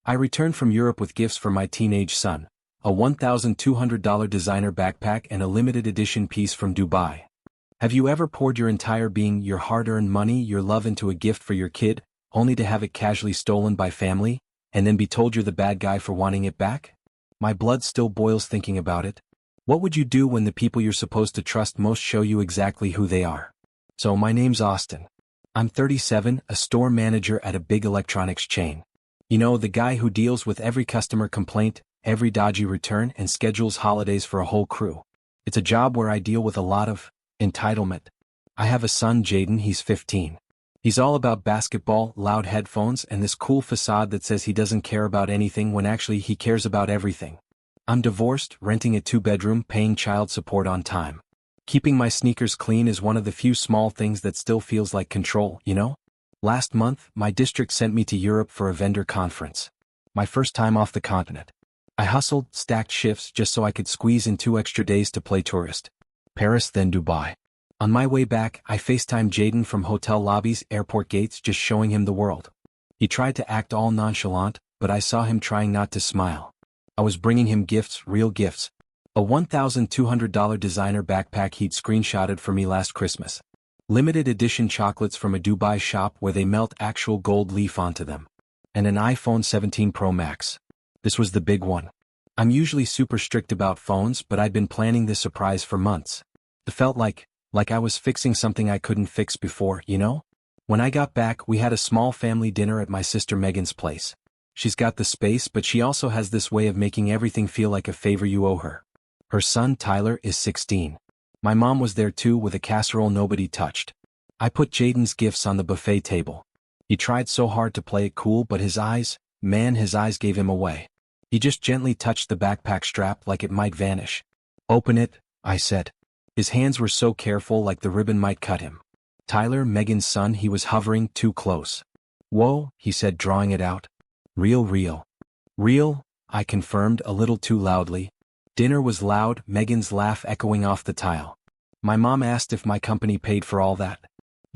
I returned from Europe with gifts for my teenage son, a $1,200 designer backpack and a limited edition piece from Dubai. Have you ever poured your entire being, your hard-earned money, your love into a gift for your kid, only to have it casually stolen by family, and then be told you're the bad guy for wanting it back? My blood still boils thinking about it. What would you do when the people you're supposed to trust most show you exactly who they are? So my name's Austin. I'm 37, a store manager at a big electronics chain. You know, the guy who deals with every customer complaint, every dodgy return, and schedules holidays for a whole crew. It's a job where I deal with a lot of entitlement. I have a son, Jaden. He's 15. He's all about basketball, loud headphones, and this cool facade that says he doesn't care about anything when actually he cares about everything. I'm divorced, renting a 2-bedroom, paying child support on time. Keeping my sneakers clean is one of the few small things that still feels like control, you know? Last month, my district sent me to Europe for a vendor conference. My first time off the continent. I hustled, stacked shifts just so I could squeeze in 2 extra days to play tourist. Paris, then Dubai. On my way back, I FaceTimed Jaden from hotel lobbies, airport gates, just showing him the world. He tried to act all nonchalant, but I saw him trying not to smile. I was bringing him gifts, real gifts. A $1,200 designer backpack he'd screenshotted for me last Christmas. Limited edition chocolates from a Dubai shop where they melt actual gold leaf onto them. And an iPhone 17 Pro Max. This was the big one. I'm usually super strict about phones, but I'd been planning this surprise for months. It felt like I was fixing something I couldn't fix before, you know? When I got back, we had a small family dinner at my sister Megan's place. She's got the space, but she also has this way of making everything feel like a favor you owe her. Her son, Tyler, is 16. My mom was there too with a casserole nobody touched. I put Jaden's gifts on the buffet table. He tried so hard to play it cool, but his eyes gave him away. He just gently touched the backpack strap like it might vanish. "Open it," I said. His hands were so careful, like the ribbon might cut him. Tyler, Megan's son, he was hovering too close. "Whoa," he said, drawing it out. Real. Real, I confirmed a little too loudly. Dinner was loud, Megan's laugh echoing off the tile. My mom asked if my company paid for all that.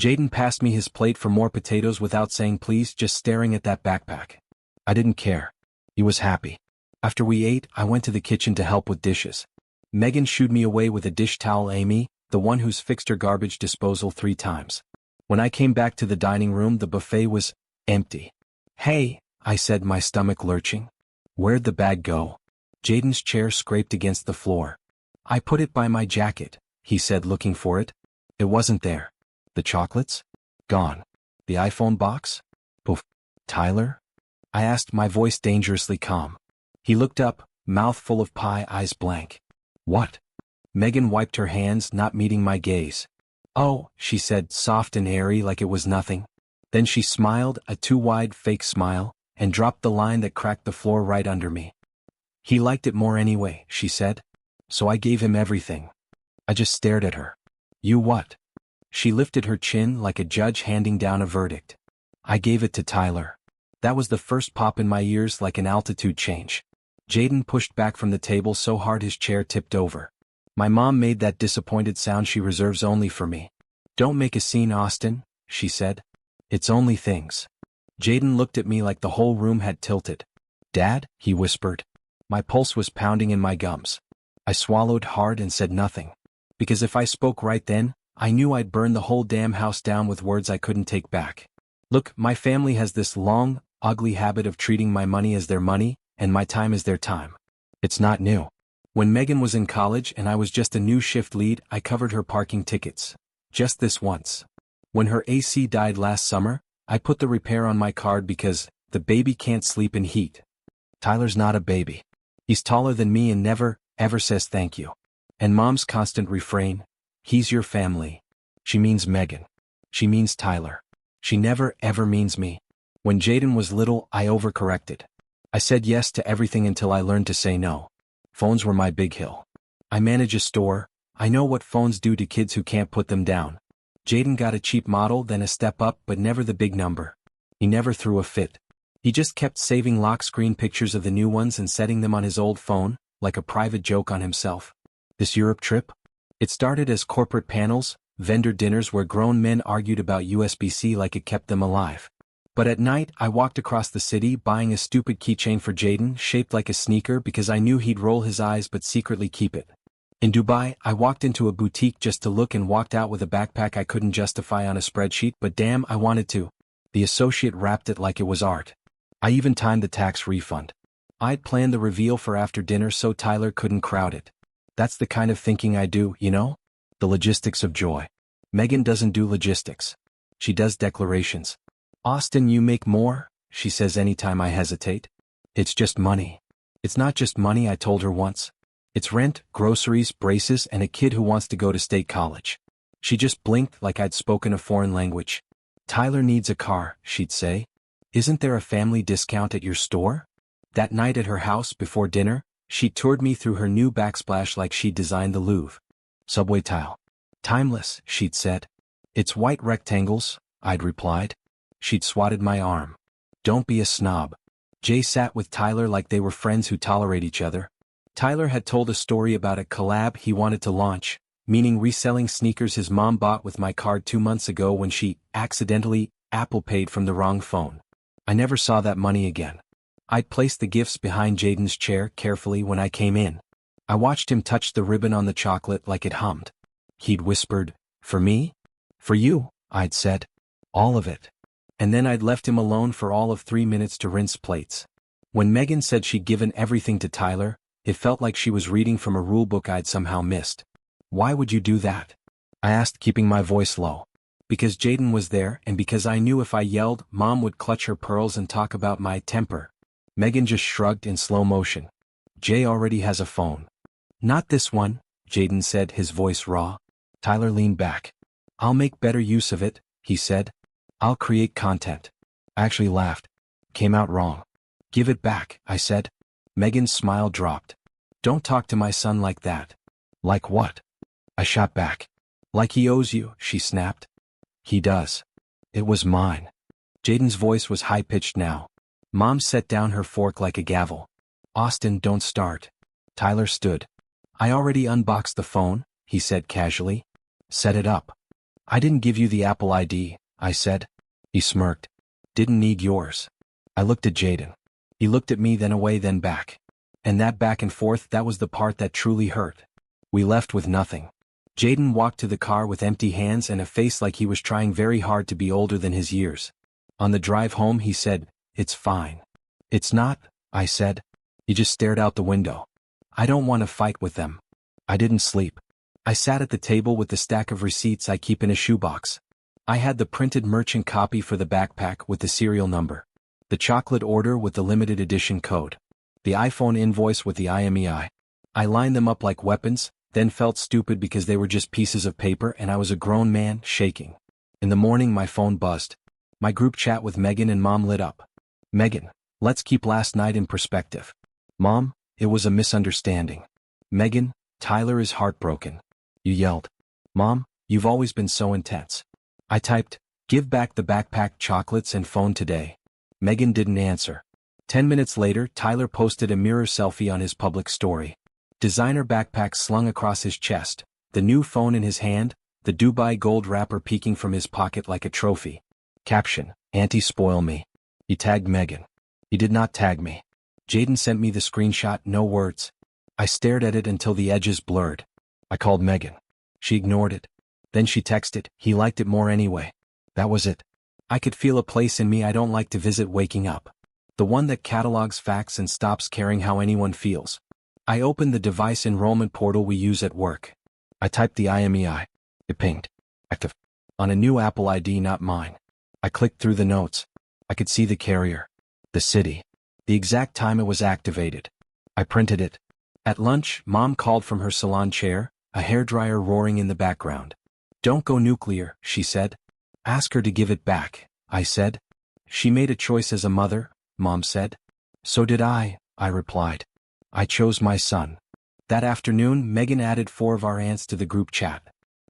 Jaden passed me his plate for more potatoes without saying please, just staring at that backpack. I didn't care. He was happy. After we ate, I went to the kitchen to help with dishes. Megan shooed me away with a dish towel. Amy, the one who's fixed her garbage disposal 3 times. When I came back to the dining room, the buffet was empty. "Hey," I said, my stomach lurching. "Where'd the bag go?" Jaden's chair scraped against the floor. "I put it by my jacket," he said, looking for it. It wasn't there. The chocolates? Gone. The iPhone box? Poof. "Tyler?" I asked, my voice dangerously calm. He looked up, mouth full of pie, eyes blank. "What?" Megan wiped her hands, not meeting my gaze. "Oh," she said, soft and airy like it was nothing. Then she smiled, a too wide fake smile, and dropped the line that cracked the floor right under me. "He liked it more anyway," she said. "So I gave him everything." I just stared at her. "You what?" She lifted her chin like a judge handing down a verdict. "I gave it to Tyler." That was the first pop in my ears, like an altitude change. Jaden pushed back from the table so hard his chair tipped over. My mom made that disappointed sound she reserves only for me. "Don't make a scene, Austin," she said. "It's only things." Jaden looked at me like the whole room had tilted. "Dad," he whispered. My pulse was pounding in my gums. I swallowed hard and said nothing. Because if I spoke right then, I knew I'd burn the whole damn house down with words I couldn't take back. Look, my family has this long, ugly habit of treating my money as their money, and my time as their time. It's not new. When Megan was in college and I was just a new shift lead, I covered her parking tickets. Just this once. When her AC died last summer, I put the repair on my card because the baby can't sleep in heat. Tyler's not a baby. He's taller than me and never, ever says thank you. And Mom's constant refrain, "He's your family." She means Megan. She means Tyler. She never, ever means me. When Jaden was little, I overcorrected. I said yes to everything until I learned to say no. Phones were my big hill. I manage a store. I know what phones do to kids who can't put them down. Jaden got a cheap model, then a step up, but never the big number. He never threw a fit. He just kept saving lock screen pictures of the new ones and setting them on his old phone, like a private joke on himself. This Europe trip? It started as corporate panels, vendor dinners where grown men argued about USB-C like it kept them alive. But at night I walked across the city buying a stupid keychain for Jaden shaped like a sneaker because I knew he'd roll his eyes but secretly keep it. In Dubai, I walked into a boutique just to look and walked out with a backpack I couldn't justify on a spreadsheet, but damn, I wanted to. The associate wrapped it like it was art. I even timed the tax refund. I'd planned the reveal for after dinner so Tyler couldn't crowd it. That's the kind of thinking I do, you know? The logistics of joy. Megan doesn't do logistics. She does declarations. Austin, you make more, she says anytime I hesitate. It's just money. It's not just money, I told her once. It's rent, groceries, braces, and a kid who wants to go to state college. She just blinked like I'd spoken a foreign language. Tyler needs a car, she'd say. Isn't there a family discount at your store? That night at her house before dinner, she toured me through her new backsplash like she'd designed the Louvre. Subway tile. Timeless, she'd said. It's white rectangles, I'd replied. She'd swatted my arm. Don't be a snob. Jay sat with Tyler like they were friends who tolerate each other. Tyler had told a story about a collab he wanted to launch, meaning reselling sneakers his mom bought with my card 2 months ago when she, accidentally, Apple paid from the wrong phone. I never saw that money again. I'd placed the gifts behind Jaden's chair carefully when I came in. I watched him touch the ribbon on the chocolate like it hummed. He'd whispered, "For me?" "For you," I'd said. "All of it." And then I'd left him alone for all of 3 minutes to rinse plates. When Megan said she'd given everything to Tyler, it felt like she was reading from a rulebook I'd somehow missed. "Why would you do that?" I asked, keeping my voice low. Because Jaden was there and because I knew if I yelled, Mom would clutch her pearls and talk about my temper. Megan just shrugged in slow motion. "Jay already has a phone." "Not this one," Jaden said, his voice raw. Tyler leaned back. "I'll make better use of it," he said. "I'll create content." I actually laughed. Came out wrong. "Give it back," I said. Megan's smile dropped. "Don't talk to my son like that." "Like what?" I shot back. "Like he owes you," she snapped. "He does. It was mine." Jaden's voice was high-pitched now. Mom set down her fork like a gavel. "Austin, don't start." Tyler stood. "I already unboxed the phone," he said casually. "Set it up." "I didn't give you the Apple ID," I said. He smirked. "Didn't need yours." I looked at Jaden. He looked at me, then away, then back. And that back and forth, that was the part that truly hurt. We left with nothing. Jaden walked to the car with empty hands and a face like he was trying very hard to be older than his years. On the drive home he said, "It's fine." "It's not," I said. He just stared out the window. "I don't want to fight with them." I didn't sleep. I sat at the table with the stack of receipts I keep in a shoebox. I had the printed merchant copy for the backpack with the serial number, the chocolate order with the limited edition code, the iPhone invoice with the IMEI. I lined them up like weapons, then felt stupid because they were just pieces of paper and I was a grown man, shaking. In the morning my phone buzzed. My group chat with Megan and Mom lit up. "Megan, let's keep last night in perspective." "Mom, it was a misunderstanding." "Megan, Tyler is heartbroken." "You yelled." "Mom, you've always been so intense." I typed, "Give back the backpack, chocolates and phone today." Megan didn't answer. 10 minutes later, Tyler posted a mirror selfie on his public story. Designer backpack slung across his chest, the new phone in his hand, the Dubai gold wrapper peeking from his pocket like a trophy. Caption, "Auntie spoil me." He tagged Megan. He did not tag me. Jaden sent me the screenshot, no words. I stared at it until the edges blurred. I called Megan. She ignored it. Then she texted, "He liked it more anyway." That was it. I could feel a place in me I don't like to visit waking up. The one that catalogs facts and stops caring how anyone feels. I opened the device enrollment portal we use at work. I typed the IMEI. It pinged. Active. On a new Apple ID, not mine. I clicked through the notes. I could see the carrier. The city. The exact time it was activated. I printed it. At lunch, Mom called from her salon chair, a hairdryer roaring in the background. "Don't go nuclear," she said. "Ask her to give it back," I said. "She made a choice as a mother," Mom said. "So did I replied. "I chose my son." That afternoon, Megan added 4 of our aunts to the group chat.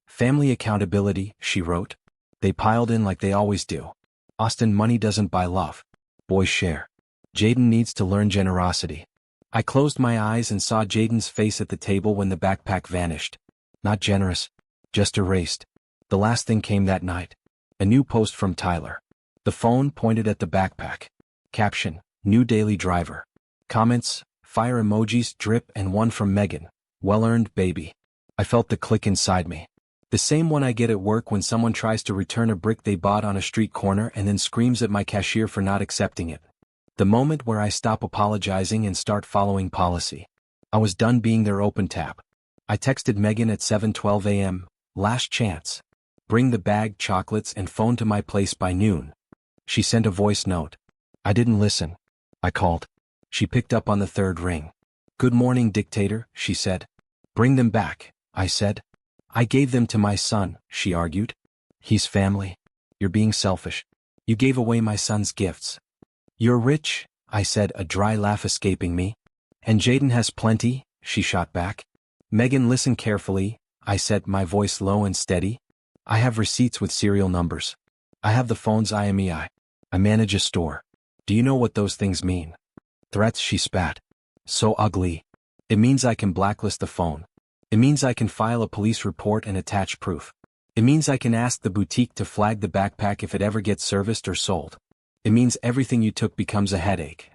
"Family accountability," she wrote. They piled in like they always do. "Austin, money doesn't buy love. Boys share." "Jaden needs to learn generosity." I closed my eyes and saw Jaden's face at the table when the backpack vanished. Not generous. Just erased. The last thing came that night. A new post from Tyler. The phone pointed at the backpack. Caption, new daily driver. Comments, fire emojis, drip, and one from Megan. Well-earned, baby. I felt the click inside me. The same one I get at work when someone tries to return a brick they bought on a street corner and then screams at my cashier for not accepting it. The moment where I stop apologizing and start following policy. I was done being their open tap. I texted Megan at 7:12 a.m., last chance. Bring the bag, chocolates, and phone to my place by noon. She sent a voice note. I didn't listen. I called. She picked up on the third ring. Good morning, dictator, she said. Bring them back, I said. I gave them to my son, she argued. He's family. You're being selfish. You gave away my son's gifts. You're rich, I said, a dry laugh escaping me. And Jaden has plenty, she shot back. Megan, listen carefully, I said, my voice low and steady. I have receipts with serial numbers. I have the phone's IMEI. I manage a store. Do you know what those things mean? Threats, she spat. So ugly. It means I can blacklist the phone. It means I can file a police report and attach proof. It means I can ask the boutique to flag the backpack if it ever gets serviced or sold. It means everything you took becomes a headache.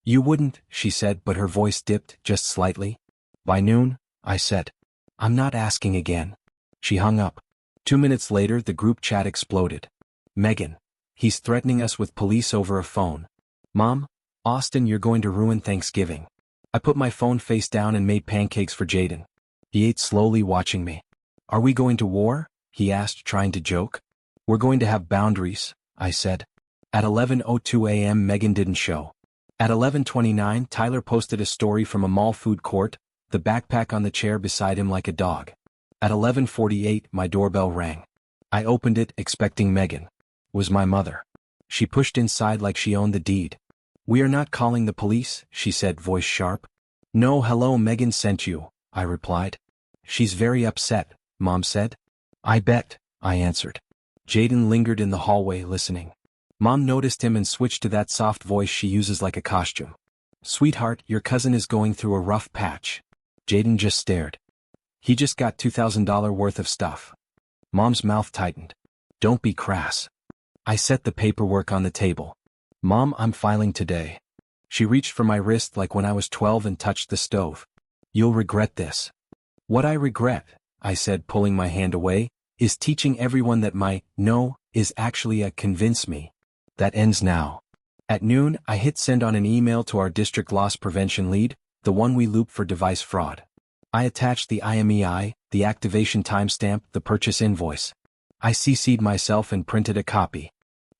You wouldn't, she said, but her voice dipped just slightly. By noon, I said. I'm not asking again. She hung up. 2 minutes later, the group chat exploded. Megan. He's threatening us with police over a phone. Mom, Austin, you're going to ruin Thanksgiving. I put my phone face down and made pancakes for Jaden. He ate slowly, watching me. Are we going to war? He asked, trying to joke. We're going to have boundaries, I said. At 11:02 a.m. Megan didn't show. At 11:29 Tyler posted a story from a mall food court, the backpack on the chair beside him like a dog. At 11:48 my doorbell rang. I opened it, expecting Megan. Was my mother. She pushed inside like she owned the deed. We are not calling the police, she said, voice sharp. No, hello, Megan sent you, I replied. She's very upset, Mom said. I bet, I answered. Jaden lingered in the hallway, listening. Mom noticed him and switched to that soft voice she uses like a costume. Sweetheart, your cousin is going through a rough patch. Jaden just stared. He just got $2,000 worth of stuff. Mom's mouth tightened. Don't be crass. I set the paperwork on the table. Mom, I'm filing today. She reached for my wrist like when I was 12 and touched the stove. You'll regret this. What I regret, I said, pulling my hand away, is teaching everyone that my no is actually a convince me. That ends now. At noon, I hit send on an email to our district loss prevention lead, the one we loop for device fraud. I attached the IMEI, the activation timestamp, the purchase invoice. I CC'd myself and printed a copy.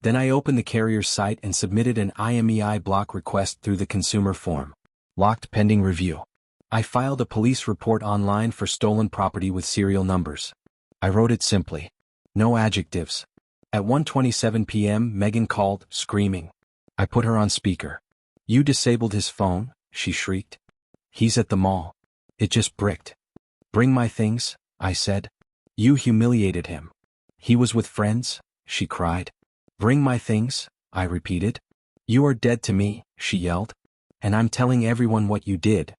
Then I opened the carrier's site and submitted an IMEI block request through the consumer form. Locked pending review. I filed a police report online for stolen property with serial numbers. I wrote it simply. No adjectives. At 1:27 p.m. Megan called, screaming. I put her on speaker. You disabled his phone, she shrieked. He's at the mall. It just bricked. Bring my things, I said. You humiliated him. He was with friends, she cried. Bring my things, I repeated. You are dead to me, she yelled. And I'm telling everyone what you did.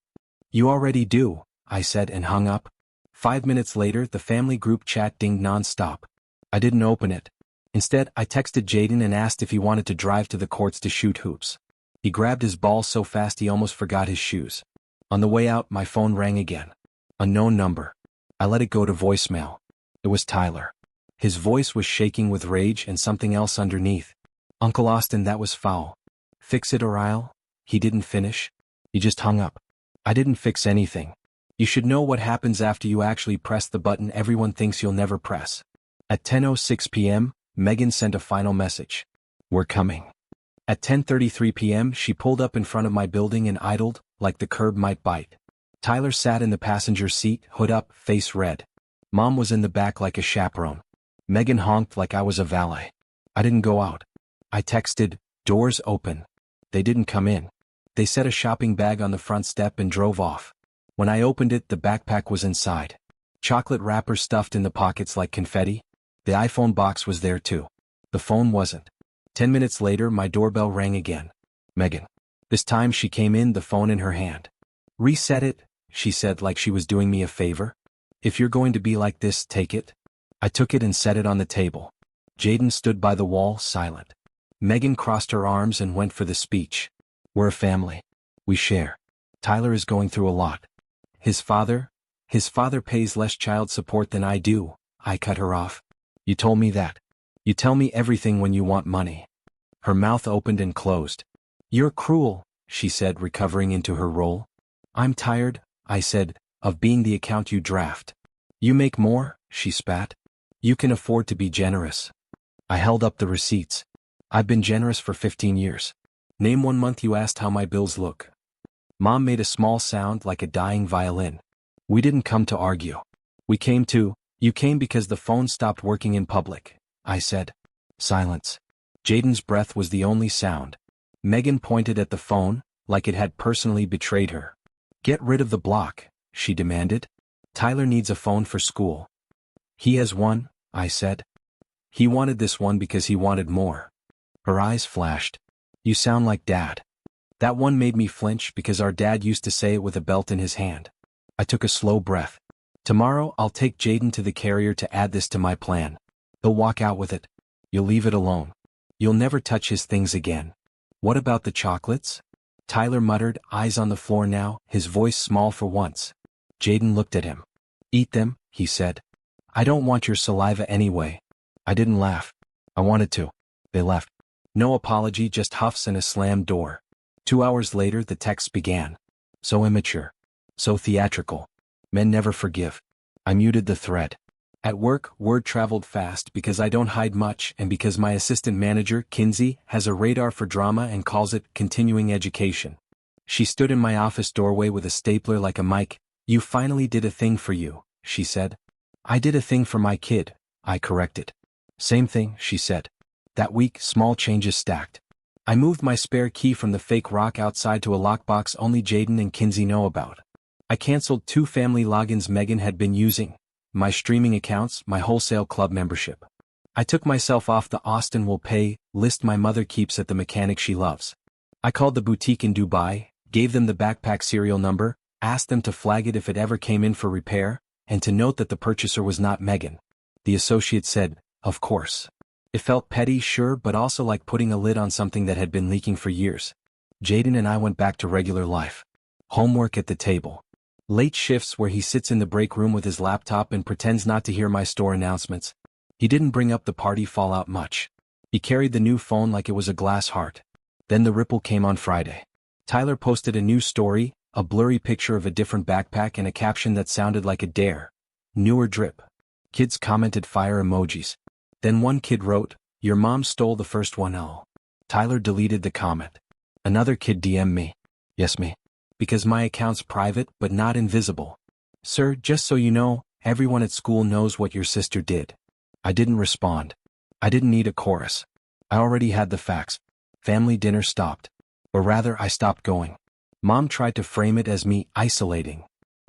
You already do, I said and hung up. 5 minutes later, the family group chat dinged non-stop. I didn't open it. Instead, I texted Jaden and asked if he wanted to drive to the courts to shoot hoops. He grabbed his ball so fast he almost forgot his shoes. On the way out, my phone rang again. Unknown number. I let it go to voicemail. It was Tyler. His voice was shaking with rage and something else underneath. Uncle Austin, that was foul. Fix it or I'll... He didn't finish. He just hung up. I didn't fix anything. You should know what happens after you actually press the button everyone thinks you'll never press. At 10:06 p.m., Megan sent a final message. We're coming. At 10:33 p.m., she pulled up in front of my building and idled, like the curb might bite. Tyler sat in the passenger seat, hood up, face red. Mom was in the back like a chaperone. Megan honked like I was a valet. I didn't go out. I texted, doors open. They didn't come in. They set a shopping bag on the front step and drove off. When I opened it, the backpack was inside. Chocolate wrappers stuffed in the pockets like confetti. The iPhone box was there too. The phone wasn't. 10 minutes later, my doorbell rang again. Megan. This time she came in, the phone in her hand. Reset it, she said like she was doing me a favor. If you're going to be like this, take it. I took it and set it on the table. Jaden stood by the wall, silent. Megan crossed her arms and went for the speech. We're a family. We share. Tyler is going through a lot. His father pays less child support than I do. I cut her off. You told me that. You tell me everything when you want money. Her mouth opened and closed. You're cruel, she said, recovering into her role. I'm tired, I said, of being the account you draft. You make more, she spat. You can afford to be generous. I held up the receipts. I've been generous for 15 years. Name one month you asked how my bills look. Mom made a small sound like a dying violin. We didn't come to argue. You came because the phone stopped working in public, I said. Silence. Jaden's breath was the only sound. Megan pointed at the phone, like it had personally betrayed her. Get rid of the block, she demanded. Tyler needs a phone for school. He has one, I said. He wanted this one because he wanted more. Her eyes flashed. You sound like Dad. That one made me flinch because our dad used to say it with a belt in his hand. I took a slow breath. Tomorrow I'll take Jaden to the carrier to add this to my plan. He'll walk out with it. You'll leave it alone. You'll never touch his things again. What about the chocolates? Tyler muttered, eyes on the floor now, his voice small for once. Jaden looked at him. Eat them, he said. I don't want your saliva anyway. I didn't laugh. I wanted to. They left. No apology, just huffs and a slammed door. 2 hours later the texts began. So immature. So theatrical. Men never forgive. I muted the thread. At work, word traveled fast because I don't hide much and because my assistant manager, Kinsey, has a radar for drama and calls it continuing education. She stood in my office doorway with a stapler like a mic. You finally did a thing for you, she said. I did a thing for my kid, I corrected. Same thing, she said. That week, small changes stacked. I moved my spare key from the fake rock outside to a lockbox only Jaden and Kinsey know about. I canceled 2 family logins Megan had been using. My streaming accounts, my wholesale club membership. I took myself off the Austin will pay list my mother keeps at the mechanic she loves. I called the boutique in Dubai, gave them the backpack serial number, asked them to flag it if it ever came in for repair, and to note that the purchaser was not Megan. The associate said, of course. It felt petty, sure, but also like putting a lid on something that had been leaking for years. Jaden and I went back to regular life. Homework at the table. Late shifts where he sits in the break room with his laptop and pretends not to hear my store announcements. He didn't bring up the party fallout much. He carried the new phone like it was a glass heart. Then the ripple came on Friday. Tyler posted a new story, a blurry picture of a different backpack and a caption that sounded like a dare. Newer drip. Kids commented fire emojis. Then one kid wrote, your mom stole the first one. Oh. Tyler deleted the comment. Another kid DM'd me. Yes, me. Because my account's private but not invisible. Sir, just so you know, everyone at school knows what your sister did. I didn't respond. I didn't need a chorus. I already had the facts. Family dinner stopped. Or rather, I stopped going. Mom tried to frame it as me isolating.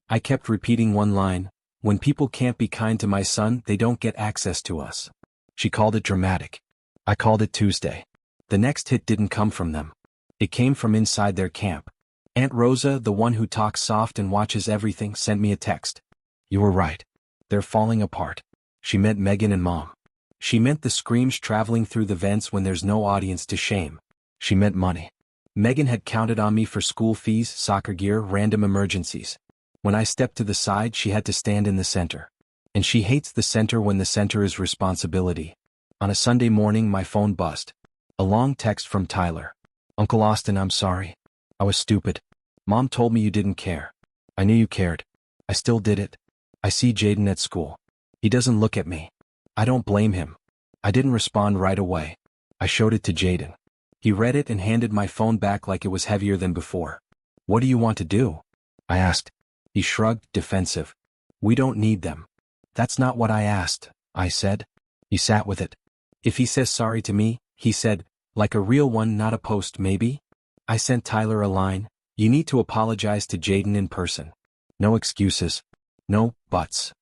I kept repeating one line, when people can't be kind to my son, they don't get access to us. She called it dramatic. I called it Tuesday. The next hit didn't come from them. It came from inside their camp. Aunt Rosa, the one who talks soft and watches everything, sent me a text. You were right. They're falling apart. She meant Megan and Mom. She meant the screams traveling through the vents when there's no audience to shame. She meant money. Megan had counted on me for school fees, soccer gear, random emergencies. When I stepped to the side, she had to stand in the center. And she hates the center when the center is responsibility. On a Sunday morning, my phone buzzed. A long text from Tyler. Uncle Austin, I'm sorry. I was stupid. Mom told me you didn't care. I knew you cared. I still did it. I see Jaden at school. He doesn't look at me. I don't blame him. I didn't respond right away. I showed it to Jaden. He read it and handed my phone back like it was heavier than before. What do you want to do? I asked. He shrugged, defensive. We don't need them. That's not what I asked, I said. He sat with it. If he says sorry to me, he said, like a real one, not a post maybe? I sent Tyler a line. You need to apologize to Jaden in person. No excuses. No buts.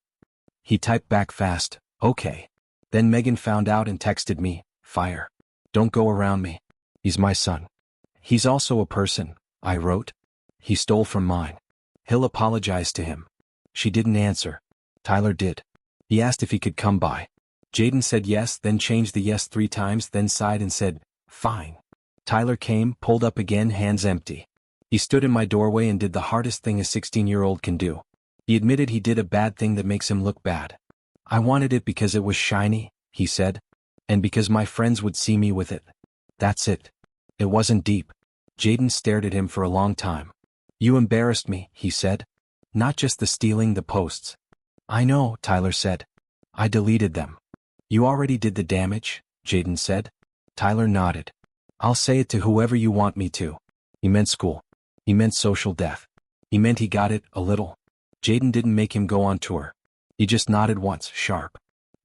He typed back fast, okay. Then Megan found out and texted me, fire. Don't go around me. He's my son. He's also a person, I wrote. He stole from mine. He'll apologize to him. She didn't answer. Tyler did. He asked if he could come by. Jaden said yes, then changed the yes 3 times, then sighed and said, Fine. Tyler came, pulled up again, hands empty. He stood in my doorway and did the hardest thing a 16-year-old can do. He admitted he did a bad thing that makes him look bad. I wanted it because it was shiny, he said. And because my friends would see me with it. That's it. It wasn't deep. Jaden stared at him for a long time. You embarrassed me, he said. Not just the stealing the posts. I know, Tyler said. I deleted them. You already did the damage, Jaden said. Tyler nodded. I'll say it to whoever you want me to. He meant school. He meant social death. He meant he got it, a little. Jaden didn't make him go on tour. He just nodded once, sharp.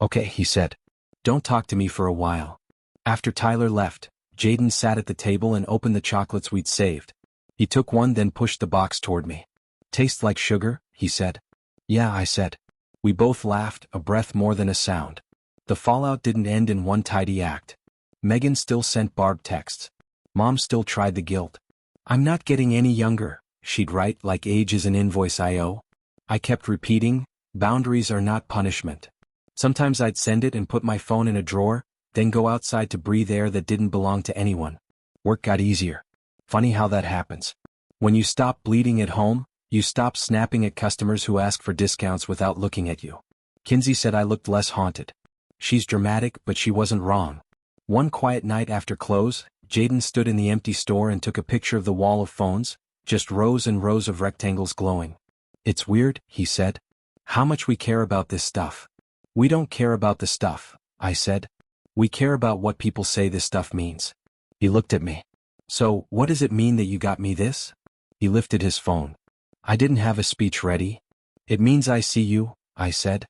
Okay, he said. Don't talk to me for a while. After Tyler left, Jaden sat at the table and opened the chocolates we'd saved. He took one, then pushed the box toward me. Tastes like sugar, he said. Yeah, I said. We both laughed, a breath more than a sound. The fallout didn't end in one tidy act. Megan still sent Barb texts. Mom still tried the guilt. I'm not getting any younger, she'd write, like age is an invoice I owe. I kept repeating, boundaries are not punishment. Sometimes I'd send it and put my phone in a drawer, then go outside to breathe air that didn't belong to anyone. Work got easier. Funny how that happens. When you stop bleeding at home, you stop snapping at customers who ask for discounts without looking at you. Kinsey said I looked less haunted. She's dramatic, but she wasn't wrong. One quiet night after close, Jaden stood in the empty store and took a picture of the wall of phones, just rows and rows of rectangles glowing. It's weird, he said. How much we care about this stuff. We don't care about the stuff, I said. We care about what people say this stuff means. He looked at me. So, what does it mean that you got me this? He lifted his phone. I didn't have a speech ready. It means I see you, I said.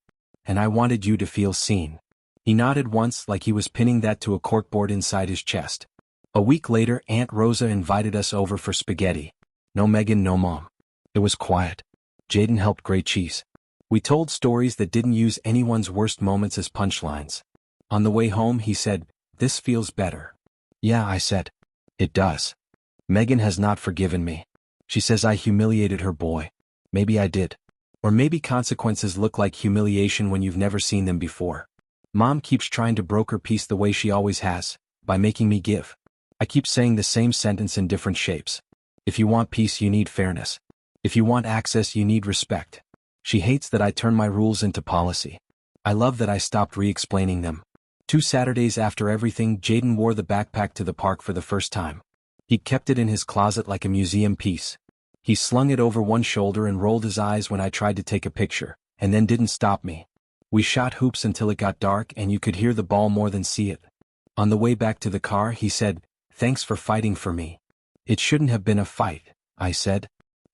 And I wanted you to feel seen. He nodded once like he was pinning that to a corkboard inside his chest. A week later, Aunt Rosa invited us over for spaghetti. No Megan, no Mom. It was quiet. Jaden helped grate cheese. We told stories that didn't use anyone's worst moments as punchlines. On the way home, he said, this feels better. Yeah, I said. It does. Megan has not forgiven me. She says I humiliated her boy. Maybe I did. Or maybe consequences look like humiliation when you've never seen them before. Mom keeps trying to broker peace the way she always has, by making me give. I keep saying the same sentence in different shapes. If you want peace, you need fairness. If you want access, you need respect. She hates that I turn my rules into policy. I love that I stopped re-explaining them. 2 Saturdays after everything, Jaden wore the backpack to the park for the first time. He kept it in his closet like a museum piece. He slung it over one shoulder and rolled his eyes when I tried to take a picture, and then didn't stop me. We shot hoops until it got dark and you could hear the ball more than see it. On the way back to the car, he said, thanks for fighting for me. It shouldn't have been a fight, I said.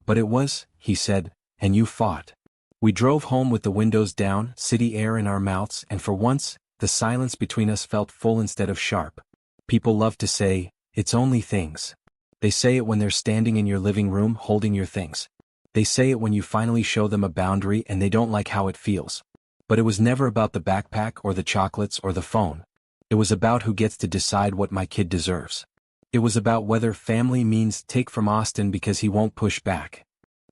But it was, he said, and you fought. We drove home with the windows down, city air in our mouths, and for once, the silence between us felt full instead of sharp. People love to say, it's only things. They say it when they're standing in your living room holding your things. They say it when you finally show them a boundary and they don't like how it feels. But it was never about the backpack or the chocolates or the phone. It was about who gets to decide what my kid deserves. It was about whether family means take from Austin because he won't push back.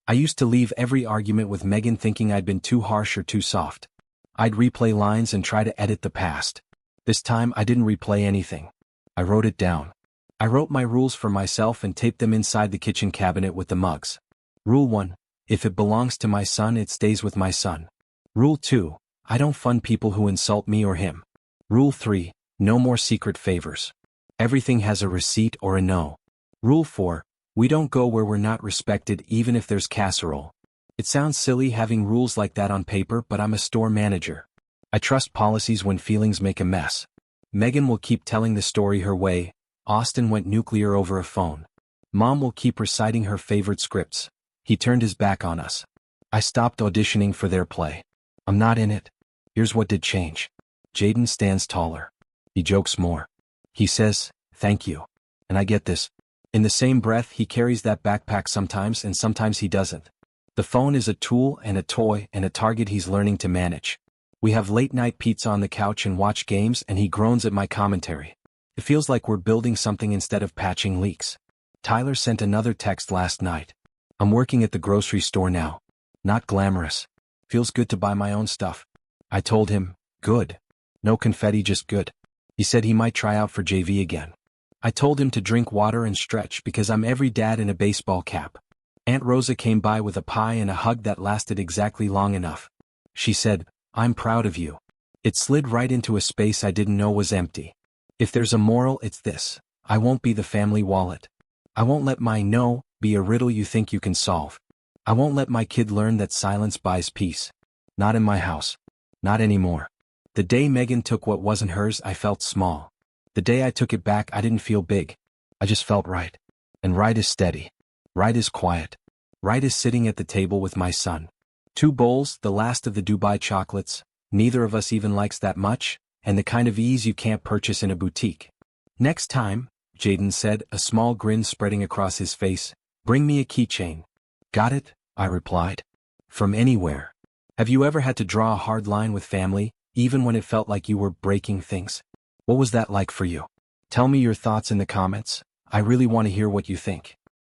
I used to leave every argument with Megan thinking I'd been too harsh or too soft. I'd replay lines and try to edit the past. This time I didn't replay anything. I wrote it down. I wrote my rules for myself and taped them inside the kitchen cabinet with the mugs. Rule 1. If it belongs to my son, it stays with my son. Rule 2. I don't fund people who insult me or him. Rule 3. No more secret favors. Everything has a receipt or a no. Rule 4. We don't go where we're not respected even if there's casserole. It sounds silly having rules like that on paper, but I'm a store manager. I trust policies when feelings make a mess. Megan will keep telling the story her way. Austin went nuclear over a phone. Mom will keep reciting her favorite scripts. He turned his back on us. I stopped auditioning for their play. I'm not in it. Here's what did change. Jaden stands taller. He jokes more. He says, thank you. And I get this. In the same breath, he carries that backpack sometimes and sometimes he doesn't. The phone is a tool and a toy and a target he's learning to manage. We have late-night pizza on the couch and watch games and he groans at my commentary. It feels like we're building something instead of patching leaks. Tyler sent another text last night. I'm working at the grocery store now. Not glamorous. Feels good to buy my own stuff. I told him, good. No confetti, just good. He said he might try out for JV again. I told him to drink water and stretch because I'm every dad in a baseball cap. Aunt Rosa came by with a pie and a hug that lasted exactly long enough. She said, "I'm proud of you." It slid right into a space I didn't know was empty. If there's a moral, it's this: I won't be the family wallet. I won't let my no be a riddle you think you can solve. I won't let my kid learn that silence buys peace. Not in my house. Not anymore. The day Megan took what wasn't hers, I felt small. The day I took it back, I didn't feel big. I just felt right. And right is steady. Right is quiet. Right is sitting at the table with my son. 2 bowls, the last of the Dubai chocolates, neither of us even likes that much, and the kind of ease you can't purchase in a boutique. "Next time," Jaden said, a small grin spreading across his face, "bring me a keychain." "Got it," I replied. From anywhere. Have you ever had to draw a hard line with family, even when it felt like you were breaking things? What was that like for you? Tell me your thoughts in the comments. I really want to hear what you think.